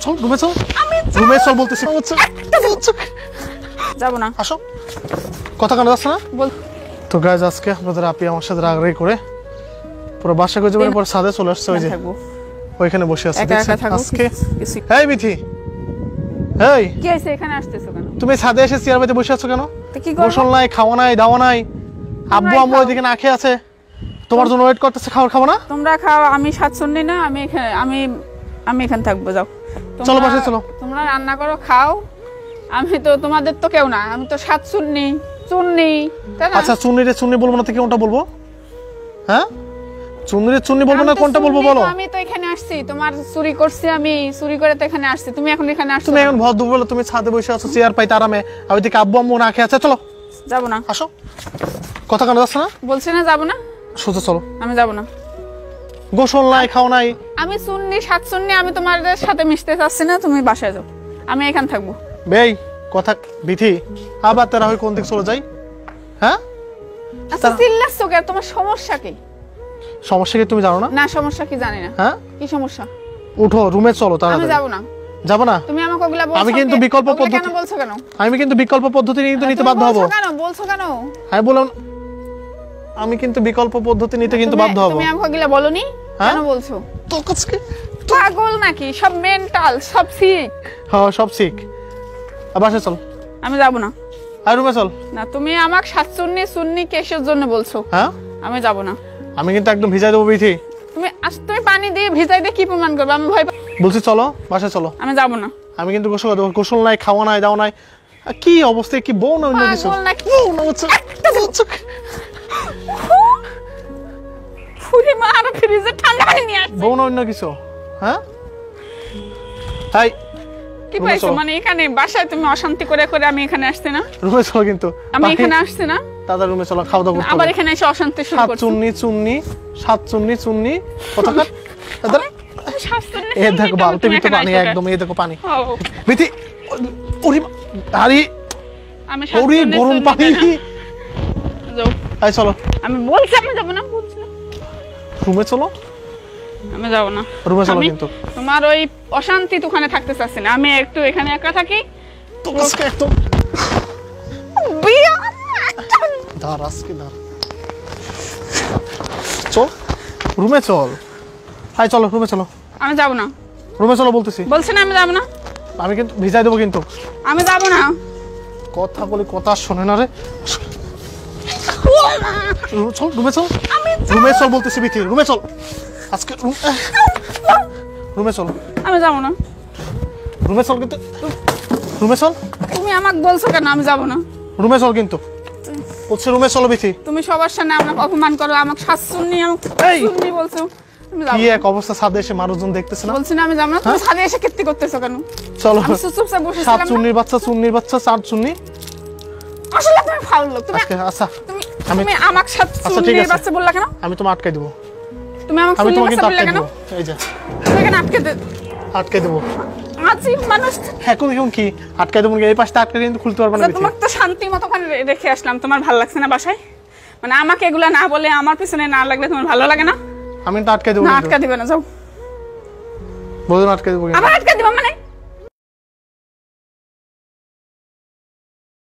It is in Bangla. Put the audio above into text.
চল রুমে চল, রুমে চল বলতেছি। যাবো না। আসো, কথা কানে যাচ্ছে না বল। তো গাইজ আজকে আপনাদের আপি আমার সাথে রাগারাগি করে পুরো বাসা করে যাবেন, পরে ছাদে চলে আসছে। ওই যে ওইখানে বসে আছে আজকে। এই মিথি, এই কি হইছে? এখানে আসতেছো কেন? তুমি ছাদে এসে চেয়ার পাতে বসে আছো কেন? গোসল নাই, খাওয়া নাই, দাওয়া নাই, আব্বু আম্মু ওইদিকে না খেয়ে আছে, তোমার জন্য ওয়েট করতেছে। খাবার খাবো না? তোমরা খাও, আমি স্বাদ শুননি না। আমি এখানে থাকবো। যাও, চলো বাসায় চলো। তোমরা রান্না করো, খাও। আমি তো তোমাদের তো কেউ না, আমি তো স্বাদ শুননি চুন্নি। আচ্ছা চুন্নিরে চুন্নি বলবো না তো কোনটা বলবো? হ্যাঁ, চুন্নিরে চুন্নি বলবো না কোনটা বলবো বলো? আমি তো এখানে আসছি, তোমার চুরি করছি, আমি চুরি করে তো এখানে আসছি। তুমি এখন এখানে আসছো? তুমি এখন ভদ্র বলো, তুমি ছাদে বসে আছো চেয়ার পাইতে আরামে, আর ওইদিকে আব্বু আম্মু না খেয়ে আছে। চলো। যাবো না। আসো, কথা কানে যাচ্ছে না? বলছি না যাবো না। সোজা চলো। আমি যাবো না। গোসল নাই, খাও নাই। আমি শুননি স্বাদ শুননি, আমি তোমাদের সাথে মিশতে চাচ্ছি না। তুমি বাসায় যাও, আমি এখানে থাকবো। বেই কথা বিথি, আবার তারা হয় কোন দিক চলে যাই? হ্যাঁ, আচ্ছা চিল্লাচ্ছ কেন? তোমার সমস্যা কি? সমস্যা কি তুমি জানো না? না, সমস্যা কি জানি না। হ্যাঁ, কি সমস্যা? উঠো, রুমে চলো তাড়াতাড়ি। আমি যাবো না। যাবো না? তুমি আমাকে ওগুলা বলছো। আমি কিন্তু বিকল্প পদ্ধতি কেন বলছো? কেন আমি কিন্তু বিকল্প পদ্ধতি নিতে বাধ্য হব। কেন বলছো? কেন আমি বললাম আমি কিন্তু বিকল্প পদ্ধতি নিতে কিন্তু বাধ্য হব। তুমি আমাকে ওগুলা বলনি, কেন বলছো? তো কাছে পাগল নাকি? সব মেন্টাল, সব সিক। হ্যাঁ, সব শিখ। বাসায় চল। আমি যাবো না। আর রুমে চল। না, তুমি আমাকে শাশুড়ি সুন্নি কেসের জন্য বলছো? হ্যাঁ, আমি যাবো না। আমি কিন্তু একদম ভিজাই দেবো বিথি। তুমি পানি দিয়ে ভিজাই দিয়ে কি প্রমাণ করবে? আমি ভয় পাই। বলছি চলো, বাসায় চলো। আমি যাবো না। আমি কিন্তু গোসল নাই, খাওয়া নাই, দাও নাই। কি অবস্থা? কি বউ না অন্য কিছু? বউ না হচ্ছে ফুরি মা, আর ফ্রিজে ঠান্ডা পানি নিয়ে আসছে। বউ না অন্য কিছু? হ্যাঁ, তাই কি পাইছো? মানে এখানে বাসায় তুমি অশান্তি করে করে আমি এখানে আসছি না? রুমে চলো। কিন্তু আমি এখানে আসছি না? দাদা রুমে চলো, খাওয়া দাওয়া করতে। আবার এখানে এসে অশান্তি শুরু করছো। সাত চুন্নি কথাকার। এ দেখো বালতি ভিতরে পানি, একদম। এই দেখো পানি। বিথি, ওরে আরে আমি ওরে গরম পানি। যাও। আই চলো। আমি বলছি আমি যাব না, বলছি না। রুমে চলো। আমি যাব না। রুমে চলো। কিন্তু তোমার ওই অশান্তি তো ওখানে থাকতে চাচ্ছি না। আমি একটু এখানে একা থাকি। তো আজকে একদম বিয়া দাঁড়, আজকে দাঁড়। চল রুমে চল। আই চলো, রুমে চলো। আমি যাব না। রুমে চলো বলতেছি। বলছি না আমি যাব না। আমি কিন্তু ভিজাই দেবো। কিন্তু আমি যাব না। কথা বলি, কথা শোনে না রে। চল রুমে চল। রুমে চল বলতেছি বিথি, রুমে চল। আজকে রুমে চল। আমি যাব না। রুমে চল। কিন্তু রুমে চল। তুমি আমাকে বলছো কেন? আমি যাব না। রুমে চল। কিন্তু বলছি রুমে চলো বিথি। তুমি সবার সামনে আমাকে অপমান করো, আমাকে শাশুড়ি, আমাকে শুননি বলছো। আমি যাব কি না। এক অবস্থা, ছাদে এসে মানুষজন দেখতেছে না? বলছি না আমি যাব না। তুমি ছাদে এসে কীর্তি করতেছো কেন? চলো। আমি চুপচাপ বসেছিলাম সাত না। চুন্নির বাচ্চা, চার চুন্নি। আসলে তুমি ফাউল লোক। তুমি আচ্ছা, তুমি আমাকে শাশুড়ির বাচ্চা বললা কেন? আমি তোমাকে আটকাই দেবো। তুমি আমাকে আমি শুননি তোমাকে বাচ্চা বললা কেন? এই যে তুমি কেন আটকে দেবো। আছি মানুষ। এখন কি আটকাই দেবো? এই পাশটা আটকে কিন্তু খুলতে পারবে না। তোমাকে তো শান্তি মতো ওখানে রেখে আসলাম। তোমার ভালো লাগছে না বাসায়? মানে আমাকে এগুলা না বলে আমার পিছনে না লাগলে তোমার ভালো লাগে না? আমি তো আটকাই দেবো। না, আটকা দিবে না। যাও। বলুন আটকাই দেবো। আবার আটকা দিবা মানে?